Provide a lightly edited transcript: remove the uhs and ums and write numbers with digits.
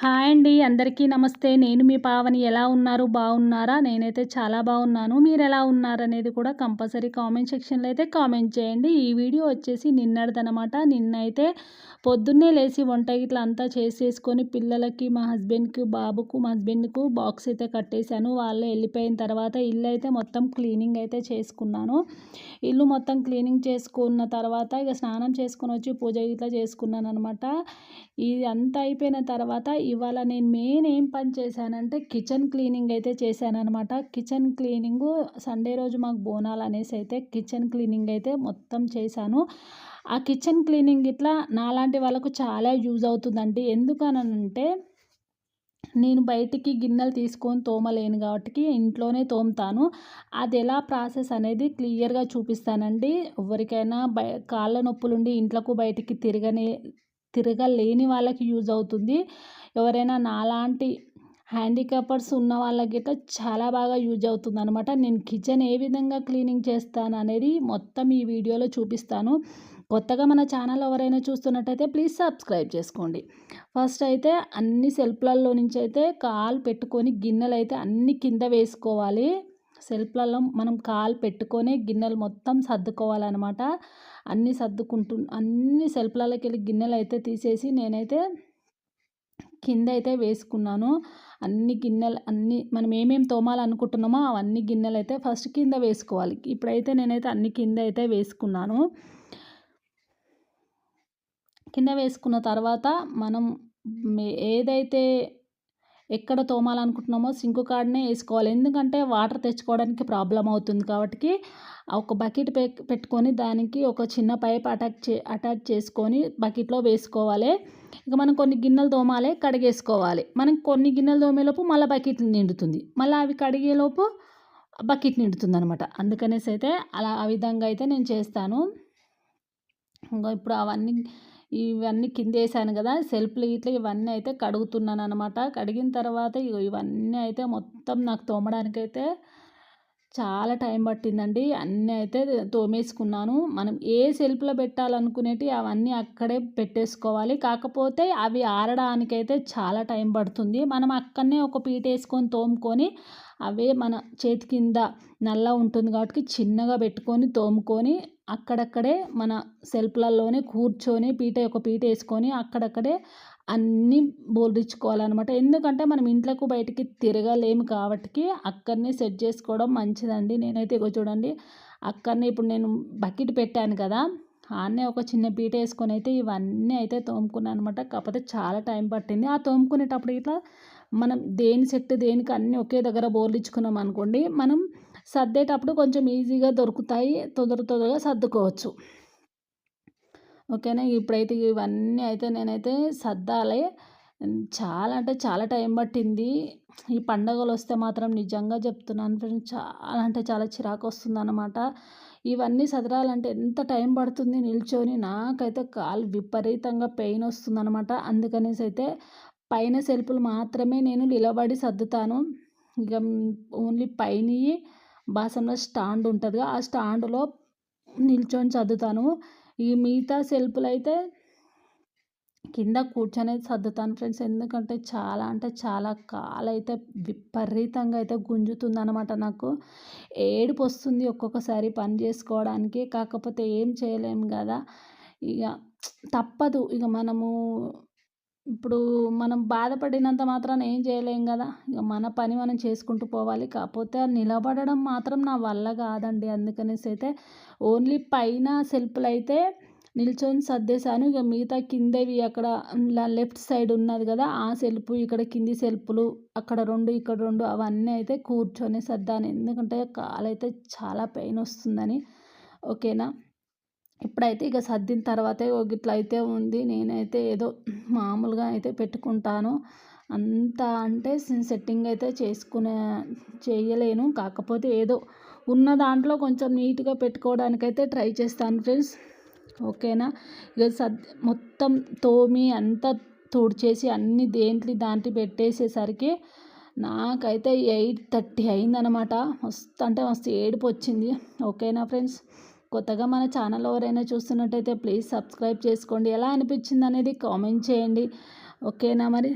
Hi అండి. అందరికీ నమస్తే. నేను మీ పావని. ఎలా ఉన్నారు? బాగున్నారా? నేనైతే చాలా బాగున్నాను. మీరెలా ఉన్నారనేది కూడా కంపల్సరీ కామెంట్ సెక్షన్‌లో అయితే కామెంట్ చేయండి. ఈ వీడియో వచ్చేసి నిన్నటిదనమాట. నిన్నైతే పొద్దున్నే లేసి వంట గిట్లా అంతా చేసేసుకొని పిల్లలకి, మా హస్బెండ్‌కి, బాబుకు, మా హస్బెండ్‌కు బాక్స్ అయితే కట్టేశాను. వాళ్ళే వెళ్ళిపోయిన తర్వాత ఇల్లయితే మొత్తం క్లీనింగ్ అయితే చేసుకున్నాను. ఇల్లు మొత్తం క్లీనింగ్ చేసుకున్న తర్వాత ఇక స్నానం చేసుకొని వచ్చి పూజ గిట్లా చేసుకున్నాననమాట. ఇది అంతా అయిపోయిన తర్వాత ఇవాళ నేను మెయిన్ ఏం పని చేశానంటే కిచెన్ క్లీనింగ్ అయితే చేశాననమాట. కిచెన్ క్లీనింగు సండే రోజు మాకు బోనాలు అనేసి అయితే కిచెన్ క్లీనింగ్ అయితే మొత్తం చేశాను. ఆ కిచెన్ క్లీనింగ్ ఇట్లా నాలాంటి వాళ్ళకు చాలా యూజ్ అవుతుందండి. ఎందుకనంటే నేను బయటికి గిన్నెలు తీసుకొని తోమలేను కాబట్టికి ఇంట్లోనే తోముతాను. అది ఎలా ప్రాసెస్ అనేది క్లియర్‌గా చూపిస్తానండి. ఎవరికైనా కాళ్ళ నొప్పులుండి ఇంట్లకు బయటికి తిరగలేని వాళ్ళకి యూజ్ అవుతుంది. ఎవరైనా నాలాంటి హ్యాండిక్యాపర్స్ ఉన్న వాళ్ళకి గిట్ల చాలా బాగా యూజ్ అవుతుందనమాట. నేను కిచెన్ ఏ విధంగా క్లీనింగ్ చేస్తాననేది మొత్తం ఈ వీడియోలో చూపిస్తాను. కొత్తగా మన ఛానల్ ఎవరైనా చూస్తున్నట్టయితే ప్లీజ్ సబ్స్క్రైబ్ చేసుకోండి. ఫస్ట్ అయితే అన్ని సెల్ఫ్‌లలో నుంచి అయితే కాలు పెట్టుకొని గిన్నెలైతే అన్ని కింద వేసుకోవాలి. సెల్ఫ్‌లలో మనం కాలు పెట్టుకొని గిన్నెలు మొత్తం సర్దుకోవాలనమాట. అన్ని సెల్ఫ్‌లలోకెళ్ళి గిన్నెలైతే తీసేసి నేనైతే కిందైతే వేసుకున్నాను. అన్ని మనం ఏమేమి తోమాలనుకుంటున్నామో అవన్నీ గిన్నెలైతే ఫస్ట్ కింద వేసుకోవాలి. ఇప్పుడైతే నేనైతే అన్ని కింద అయితే వేసుకున్నాను. కింద వేసుకున్న తర్వాత మనం ఏదైతే ఎక్కడ తోమాలనుకుంటున్నామో సింకు కాడనే వేసుకోవాలి. ఎందుకంటే వాటర్ తెచ్చుకోవడానికి ప్రాబ్లమ్ అవుతుంది కాబట్టి ఒక బకెట్ పెట్టుకొని దానికి ఒక చిన్న పైప్ అటాచ్ చేసుకొని బకెట్‌లో వేసుకోవాలి. ఇక మనం కొన్ని గిన్నెలు తోమాలి, కడిగేసుకోవాలి. మనం కొన్ని గిన్నెలు తోమేలోపు మళ్ళా బకెట్ నిండుతుంది. మళ్ళా అవి కడిగేలోపు బకెట్ నిండుతుందనమాట. అందుకనేసి అయితే ఆ విధంగా అయితే నేను చేస్తాను. ఇంగో ఇప్పుడు ఇవన్నీ కిందేసాను కదా! సెల్ఫ్‌లు గిట్ల ఇవన్నీ అయితే కడుగుతున్నాననమాట. కడిగిన తర్వాత ఇవన్నీ అయితే మొత్తం నాకు తోమడానికైతే చాలా టైం పట్టిందండి. అన్నీ అయితే తోమేసుకున్నాను. మనం ఏ సెల్ఫ్‌లో పెట్టాలనుకునేటివి అవన్నీ అక్కడే పెట్టేసుకోవాలి. కాకపోతే అవి ఆరడానికైతే చాలా టైం పడుతుంది. మనం అక్కడనే ఒక పీటేసుకొని తోముకొని అవే మన చేతి కింద నల్ల ఉంటుంది కాబట్టి చిన్నగా పెట్టుకొని తోముకొని అక్కడక్కడే మన సెల్ఫ్‌లలోనే కూర్చొని ఒక పీట వేసుకొని అక్కడక్కడే అన్నీ బోర్లిచ్చుకోవాలనమాట. ఎందుకంటే మనం ఇంట్లకు బయటికి తిరగలేము కాబట్టికి అక్కడనే సెట్ చేసుకోవడం మంచిదండి. నేనైతే ఇగో చూడండి అక్కడనే ఇప్పుడు నేను బకెట్ పెట్టాను కదా! ఆడనే ఒక చిన్న పీట వేసుకొని అయితే ఇవన్నీ అయితే తోముకున్నాను అనమాట. కాకపోతే చాలా టైం పట్టింది. ఆ తోముకునేటప్పుడు ఇట్లా మనం దేనికి అన్నీ ఒకే దగ్గర బోర్లిచ్చుకున్నాం అనుకోండి మనం సర్దేటప్పుడు కొంచెం ఈజీగా దొరుకుతాయి. తొందరగా సర్దుకోవచ్చు. ఓకేనా. ఇప్పుడైతే ఇవన్నీ అయితే నేనైతే సర్దాలి. చాలా అంటే చాలా టైం పట్టింది. ఈ పండగలొస్తే మాత్రం నిజంగా చెప్తున్నాను ఫ్రెండ్స్ చాలా అంటే చాలా చిరాకొస్తుందనమాట. ఇవన్నీ సదరాలంటే ఎంత టైం పడుతుంది నిల్చొని. నాకైతే కాలు విపరీతంగా పెయిన్ వస్తుందనమాట. అందుకనేసి అయితే పైన సెల్ఫ్‌లు మాత్రమే నేను నిలబడి సర్దుతాను. ఇక ఓన్లీ పైనయి బాసన్ల స్టాండ్ ఉంటదిగా ఆ స్టాండ్‌లో నిల్చొని సర్దుతాను. ఈ మిగతా సెల్ఫ్‌లయితే కింద కూర్చొనే సర్దుతాను ఫ్రెండ్స్. ఎందుకంటే చాలా అంటే చాలా కాలైతే విపరీతంగా అయితే గుంజుతుందనమాట నాకు. ఏడుపొస్తుంది ఒక్కొక్కసారి పని చేసుకోవడానికి. కాకపోతే ఏం చేయలేము గదా! ఇగ తప్పదు. ఇగ ఇప్పుడు మనం బాధపడినంత మాత్రాన ఏం చేయలేం గదా! ఇగ మన పని మనం చేసుకుంటూ పోవాలి. కాకపోతే నిలబడడం మాత్రం నా వల్ల గాదండి. అందుకనేసి అయితే ఓన్లీ పైన సెల్ఫ్‌లయితే నిల్చొని సర్దేశాను. ఇక మిగతా కిందవి అక్కడ లెఫ్ట్ సైడ్ ఉన్నది గదా! ఆ సెల్ఫ్, ఇక్కడ కింది సెల్ఫ్‌లు అక్కడ 2, ఇక్కడ 2 అవన్నీ అయితే కూర్చొని సర్దాను. ఎందుకంటే కాలైతే చాలా పెయినొస్తుందని. ఓకేనా. ఇప్పుడైతే ఇక సర్దిన తర్వాతే గిట్ల అయితే ఉంది. నేనైతే ఏదో మామూలుగా అయితే పెట్టుకుంటాను. అంత అంటే సెట్టింగ్ అయితే చేయలేను. కాకపోతే ఏదో ఉన్న దాంట్లో కొంచెం నీట్‌గా పెట్టుకోవడానికైతే ట్రై చేస్తాను ఫ్రెండ్స్. ఓకేనా. ఇక మొత్తం తోమి అంతా తుడిచేసి అన్నీ దాంట్లో పెట్టేసేసరికి నాకైతే 8:30 అయిందనమాట. మస్తు అంటే మస్తు ఏడుపొచ్చింది. ఓకేనా ఫ్రెండ్స్. కొత్తగా మన ఛానల్ ఎవరైనా చూస్తున్నట్టయితే ప్లీజ్ సబ్స్క్రైబ్ చేసుకోండి. ఎలా అనిపించింది అనేది కామెంట్ చేయండి. ఓకేనా మరి.